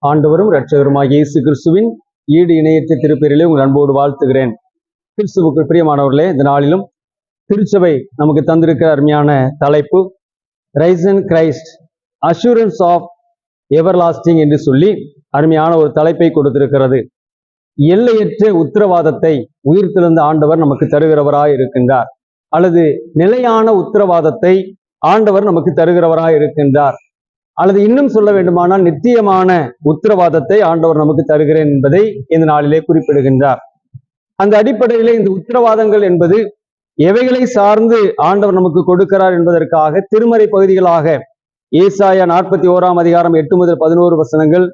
ஆண்டவரும் இரட்சகருமாகிய இயேசு கிறிஸ்துவின் ஈடு இணையற்ற திருப்பெயரிலே உங்கள் அன்போடு வாழ்த்துகிறேன். கிறிஸ்துவுக்கு பிரியமானவர்களே, இந்த நாளிலும் திருச்சபை நமக்கு தந்திருக்கிற அருமையான தலைப்பு risen Christ assurance of everlasting என்று சொல்லி அருமையான ஒரு தலைப்பை கொடுத்திருக்கிறது. எல்லையற்ற உத்தரவாதத்தை உயிர்த்தெழுந்த ஆண்டவர் நமக்கு தருகிறவராய் இருக்கின்றார், அல்லது நிலையான உத்தரவாதத்தை ஆண்டவர் நமக்கு தருகிறவராய் இருக்கின்றார், அல்லது இன்னும் சொல்ல வேண்டுமானால் நித்தியமான உத்தரவாதத்தை ஆண்டவர் நமக்கு தருகிறேன் என்பதை இந்த நாளிலே குறிப்பிடுகின்றார். அந்த அடிப்படையிலே இந்த உத்தரவாதங்கள் என்பது எவைகளை சார்ந்து ஆண்டவர் நமக்கு கொடுக்கிறார் என்பதற்காக திருமறை பகுதிகளாக ஏசாயா 41 அதிகாரம் 8 முதல் 11 வசனங்கள்,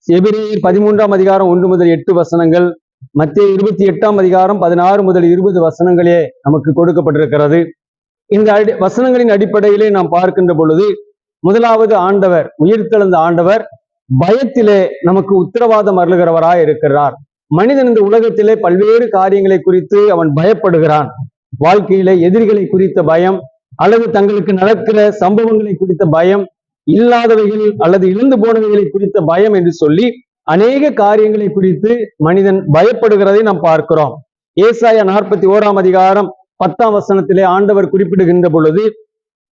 எபிரேயர் 13 அதிகாரம் 1 முதல் 8 வசனங்கள், மத்தேயு 28 அதிகாரம் 16 முதல் 20 வசனங்களே நமக்கு கொடுக்கப்பட்டிருக்கிறது. இந்த வசனங்களின் அடிப்படையிலே நாம் பார்க்கின்ற பொழுது, முதலாவது ஆண்டவர், உயிர்த்தெழுந்த ஆண்டவர் பயத்திலே நமக்கு உத்தரவாதம் அருளுகிறவராய் இருக்கிறார். மனிதன் இந்த உலகத்திலே பல்வேறு காரியங்களை குறித்து அவன் பயப்படுகிறான். வாழ்க்கையிலே எதிரிகளை குறித்த பயம், அல்லது தங்களுக்கு நடக்கிற சம்பவங்களை குறித்த பயம், இல்லாதவைகள் அல்லது இழந்து போனவைகளை குறித்த பயம் என்று சொல்லி அநேக காரியங்களை குறித்து மனிதன் பயப்படுகிறதை நாம் பார்க்கிறோம். ஏசாயா 41 அதிகாரம் 10 வசனத்திலே ஆண்டவர் குறிப்பிடுகின்ற பொழுது,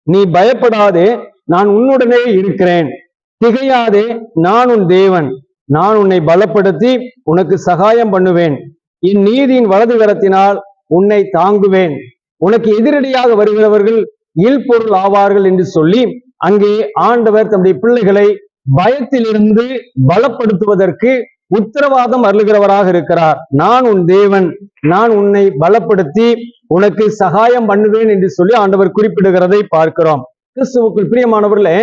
நீ பயப்படாதே, நான் உன்னுடனே இருக்கிறேன், திகையாதே, நான் உன் தேவன், நான் உன்னை பலப்படுத்தி உனக்கு சகாயம் பண்ணுவேன், என் நீதியின் வலது கரத்தினால் உன்னை தாங்குவேன், உனக்கு எதிரடியாக வருகிறவர்கள் இல்பொருள் ஆவார்கள் என்று சொல்லி அங்கே ஆண்டவர் தம்முடைய பிள்ளைகளை பயத்திலிருந்து பலப்படுத்துவதற்கு உத்தரவாதம் அருளுகிறவராக இருக்கிறார். நான் உன் தேவன், நான் உன்னை பலப்படுத்தி உனக்கு சகாயம் பண்ணுவேன் என்று சொல்லி ஆண்டவர் குறிப்பிடுகிறதை பார்க்கிறோம். கிறிஸ்துவுக்குள் பிரியமானவர்களே,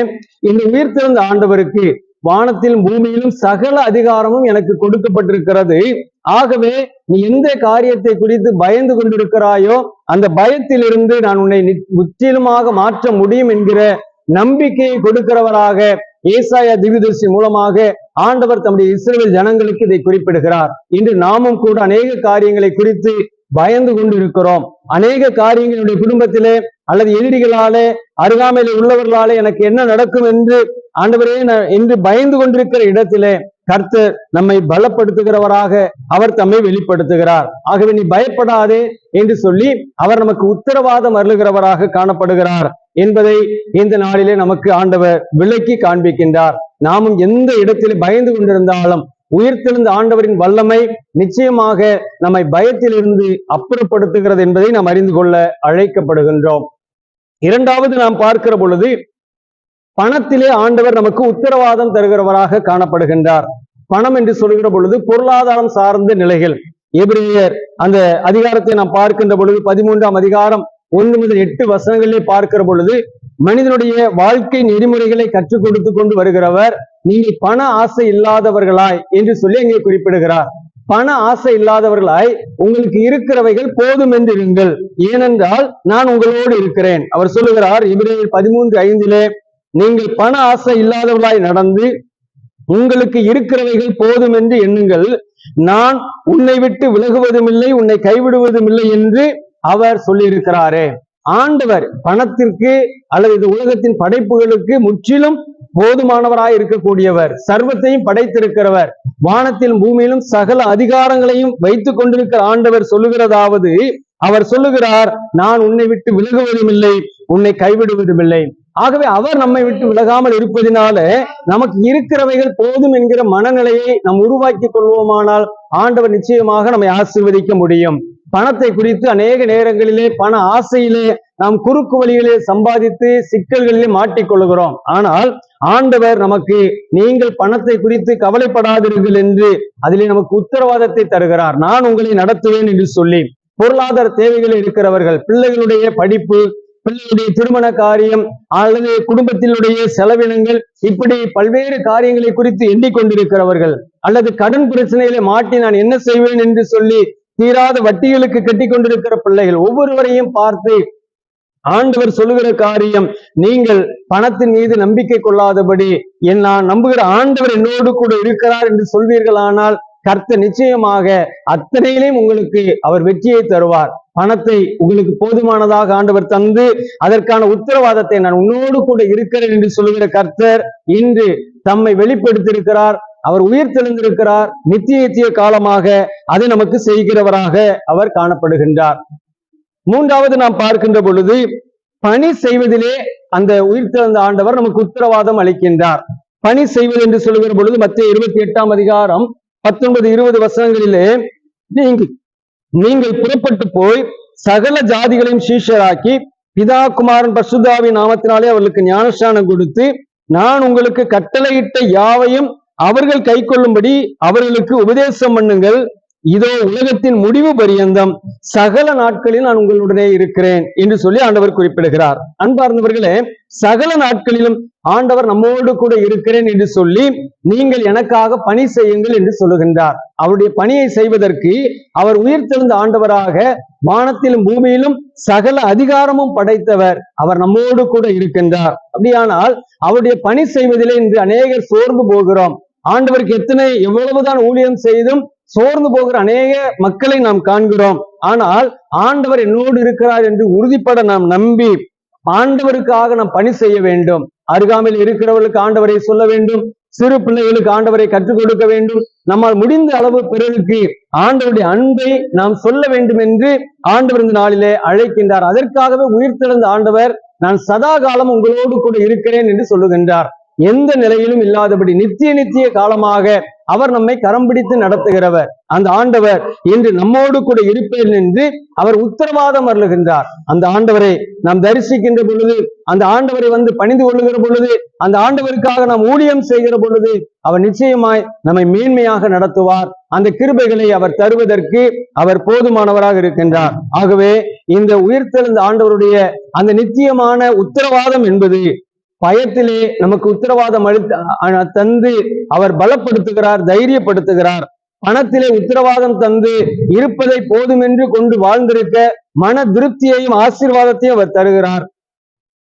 இந்த உயிர்த்தெழுந்த ஆண்டவருக்கு வானத்திலும் பூமியிலும் சகல அதிகாரமும் எனக்கு கொடுக்கப்பட்டிருக்கிறது. ஆகவே நீ எந்த காரியத்தை குறித்து பயந்து கொண்டிருக்கிறாயோ அந்த பயத்திலிருந்து நான் உன்னை முற்றிலுமாக மாற்ற முடியும் என்கிற நம்பிக்கையை கொடுக்கிறவராக ஏசாயா தீர்க்கதரிசி மூலமாக ஆண்டவர் தம்முடைய இஸ்ரவேல் ஜனங்களுக்கு இதை குறிப்பிடுகிறார். இன்று நாமும் கூட அநேக காரியங்களை குறித்து பயந்து கொண்டிருக்கிறோம். அநேக காரியங்களுடைய குடும்பத்திலே அல்லது எதிரிகளாலே, அருகாமையிலே உள்ளவர்களாலே எனக்கு என்ன நடக்கும் என்று ஆண்டவரே என்று பயந்து கொண்டிருக்கிற இடத்திலே கர்த்தர் நம்மை பலப்படுத்துகிறவராக அவர் தம்மை வெளிப்படுத்துகிறார். ஆகவே நீ பயப்படாதே என்று சொல்லி அவர் நமக்கு உத்தரவாதம் அருளுகிறவராக காணப்படுகிறார் என்பதை இந்த நாளிலே நமக்கு ஆண்டவர் விளக்கி காண்பிக்கின்றார். நாமும் எந்த இடத்திலே பயந்து கொண்டிருந்தாலும் உயிர்த்தெழுந்த ஆண்டவரின் வல்லமை நிச்சயமாக நம்மை பயத்திலிருந்து அப்புறப்படுத்துகிறது என்பதை நாம் அறிந்து கொள்ள அழைக்கப்படுகின்றோம். இரண்டாவது நாம் பார்க்கிற பொழுது, பணத்திலே ஆண்டவர் நமக்கு உத்தரவாதம் தருகிறவராக காணப்படுகின்றார். பணம் என்று சொல்கிற பொழுது பொருளாதாரம் சார்ந்த நிலைகள். எபிரேயர் அந்த அதிகாரத்தை நாம் பார்க்கின்ற பொழுது 13 அதிகாரம் 1 முதல் 8 வசனங்களிலே பார்க்கிற பொழுது, மனிதனுடைய வாழ்க்கை நெறிமுறைகளை கற்றுக் கொடுத்து கொண்டு வருகிறவர் நீங்கள் பண ஆசை இல்லாதவர்களாய் என்று சொல்லி அங்கே குறிப்பிடுகிறார். பண ஆசை இல்லாதவர்களாய் உங்களுக்கு இருக்கிறவைகள் போதும் என்று இருங்கள், ஏனென்றால் நான் உங்களோடு இருக்கிறேன். அவர் சொல்லுகிறார் எபிரேயர் 13:5, நீங்கள் பண ஆசை இல்லாதவர்களாய் நடந்து உங்களுக்கு இருக்கிறவைகள் போதும் என்று எண்ணுங்கள், நான் உன்னை விட்டு விலகுவதும் இல்லை, உன்னை கைவிடுவதும் இல்லை என்று அவர் சொல்லியிருக்கிறாரே. ஆண்டவர் பணத்திற்கு அல்லது இந்த உலகத்தின் படைப்புகளுக்கு முற்றிலும் போதுமானவராய் இருக்கக்கூடியவர், சர்வத்தையும் படைத்திருக்கிறவர், வானத்திலும் பூமியிலும் சகல அதிகாரங்களையும் வைத்துக் கொண்டிருக்கிற ஆண்டவர் சொல்லுகிறதாவது, அவர் சொல்லுகிறார், நான் உன்னை விட்டு விலகுவதும் இல்லை, உன்னை கைவிடுவதும் இல்லை. ஆகவே அவர் நம்மை விட்டு விலகாமல் இருப்பதினால நமக்கு இருக்கிறவைகள் போதும் என்கிற மனநிலையை நாம் உருவாக்கி கொள்வோமானால் ஆண்டவர் நிச்சயமாக நம்மை ஆசீர்வதிக்க முடியும். பணத்தை குறித்து அநேக நேரங்களிலே பண ஆசையிலே நாம் குறுக்கு வழியிலே சம்பாதித்து சிக்கல்களிலே மாட்டிக்கொள்கிறோம். ஆனால் ஆண்டவர் நமக்கு நீங்கள் பணத்தை குறித்து கவலைப்படாதீர்கள் என்று அதிலே நமக்கு உத்தரவாதத்தை தருகிறார். நான் உங்களை நடத்துவேன் என்று சொல்லி பொருளாதார தேவைகள் இருக்கிறவர்கள், பிள்ளைகளுடைய படிப்பு, பிள்ளைகளுடைய திருமண காரியம் அல்லது குடும்பத்தினுடைய செலவினங்கள், இப்படி பல்வேறு காரியங்களை குறித்து எண்ணிக்கொண்டிருக்கிறவர்கள், அல்லது கடன் பிரச்சனையிலே மாட்டி நான் என்ன செய்வேன் என்று சொல்லி தீராத வட்டிகளுக்கு கட்டி கொண்டிருக்கிற பிள்ளைகள், ஒவ்வொருவரையும் பார்த்து ஆண்டவர் சொல்லுகிற காரியம், நீங்கள் பணத்தின் மீது நம்பிக்கை கொள்ளாதபடி நான் நம்புகிற ஆண்டவர் என்னோடு கூட இருக்கிறார் என்று சொல்வீர்களானால் கர்த்தர் நிச்சயமாக அத்தனையிலும் உங்களுக்கு அவர் வெற்றியை தருவார். பணத்தை உங்களுக்கு போதுமானதாக ஆண்டவர் தந்து அதற்கான உத்தரவாதத்தை நான் உன்னோடு கூட இருக்கிறேன் என்று சொல்லுகிற கர்த்தர் இன்று தம்மை வெளிப்படுத்தியிருக்கிறார். அவர் உயிர் தெழுந்திருக்கிறார். நித்திய காலமாக அதை நமக்கு செய்கிறவராக அவர் காணப்படுகின்றார். மூன்றாவது நாம் பார்க்கின்ற பொழுது பணி செய்வதிலே அந்த உயிர் தெழுந்த ஆண்டவர் நமக்கு உத்தரவாதம் அளிக்கின்றார். பணி செய்வது என்று சொல்லுகிற பொழுது மத்திய 28ஆம் அதிகாரம் 19-20 வசனங்களிலே நீங்கள் புறப்பட்டு போய் சகல ஜாதிகளையும் சீஷராக்கி பிதா குமாரன் பரிசுத்தாவின் நாமத்தினாலே அவர்களுக்கு ஞானஸ்நானம் கொடுத்து நான் உங்களுக்கு கட்டளையிட்ட யாவையும் அவர்கள் கைக்கொள்ளும்படி அவர்களுக்கு உபதேசம் பண்ணுங்கள். இதோ உலகத்தின் முடிவு பரியந்தம் சகல நாட்களில் நான் உங்களுடனே இருக்கிறேன் என்று சொல்லி ஆண்டவர் குறிப்பிடுகிறார். அன்பார்ந்தவர்களே, சகல நாட்களிலும் ஆண்டவர் நம்மோடு கூட இருக்கிறேன் என்று சொல்லி நீங்கள் எனக்காக பணி செய்யுங்கள் என்று சொல்லுகின்றார். அவருடைய பணியை செய்வதற்கு அவர் உயிர்த்தெழுந்த ஆண்டவராக வானத்திலும் பூமியிலும் சகல அதிகாரமும் படைத்தவர். அவர் நம்மோடு கூட இருக்கின்றார். அப்படியானால் அவருடைய பணி செய்வதிலே இன்று அநேகர் சோர்ந்து போகிறோம். ஆண்டவருக்கு எவ்வளவுதான் ஊழியம் செய்தும் சோர்ந்து போகிற அநேக மக்களை நாம் காண்கிறோம். ஆனால் ஆண்டவர் என்னோடு இருக்கிறார் என்று உறுதிப்பட நாம் நம்பி ஆண்டவருக்காக நாம் பணி செய்ய வேண்டும். அருகாமையில் இருக்கிறவர்களுக்கு ஆண்டவரை சொல்ல வேண்டும். சிறு பிள்ளைகளுக்கு ஆண்டவரை கற்றுக் கொடுக்க வேண்டும். நம்மால் முடிந்த அளவு பிறருக்கு ஆண்டவருடைய அன்பை நாம் சொல்ல வேண்டும் என்று ஆண்டவர் இந்த நாளிலே அழைக்கின்றார். அதற்காகவே உயிர்த்தெழுந்த ஆண்டவர் நான் சதா காலம் உங்களோடு கூட இருக்கிறேன் என்று சொல்லுகின்றார். எந்த நிலையிலும் இல்லாதபடி நித்திய காலமாக அவர் நம்மை கரம் பிடித்து நடத்துகிறவர். அந்த ஆண்டவர் இன்று நம்மோடு கூட இருப்பேன் என்று அவர் உத்தரவாதம் அருளுகின்றார். அந்த ஆண்டவரை நாம் தரிசிக்கின்ற பொழுது, அந்த ஆண்டவரை வந்து பணிந்து கொள்ளுகிற பொழுது, அந்த ஆண்டவருக்காக நாம் ஊழியம் செய்கிற பொழுது அவர் நிச்சயமாய் நம்மை மேன்மையாக நடத்துவார். அந்த கிருபைகளை அவர் தருவதற்கு அவர் போதுமானவராக இருக்கின்றார். ஆகவே இந்த உயிர்த்தெழுந்த ஆண்டவருடைய அந்த நித்தியமான உத்தரவாதம் என்பது பயத்திலே நமக்கு உத்தரவாதம் தந்து அவர் பலப்படுத்துகிறார், தைரியப்படுத்துகிறார். பணத்திலே உத்தரவாதம் தந்து இருப்பதை போதுமென்று கொண்டு வாழ்ந்திருக்க மன திருப்தியையும் ஆசீர்வாதத்தையும் அவர் தருகிறார்.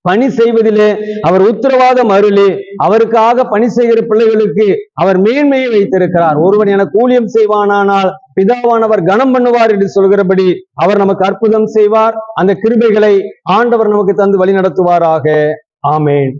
பணி செய்வதிலே அவர் உத்தரவாதம் அருளி அவருக்காக பணி செய்கிற பிள்ளைகளுக்கு அவர் மேன்மையை வைத்திருக்கிறார். ஒருவன் எனக்கு ஊழியம் செய்வானானால் பிதாவானவர் கனம் பண்ணுவார் என்று சொல்கிறபடி அவர் நமக்கு அற்புதம் செய்வார். அந்த கிருபைகளை ஆண்டவர் நமக்கு தந்து வழி நடத்துவாராக. ஆமென்.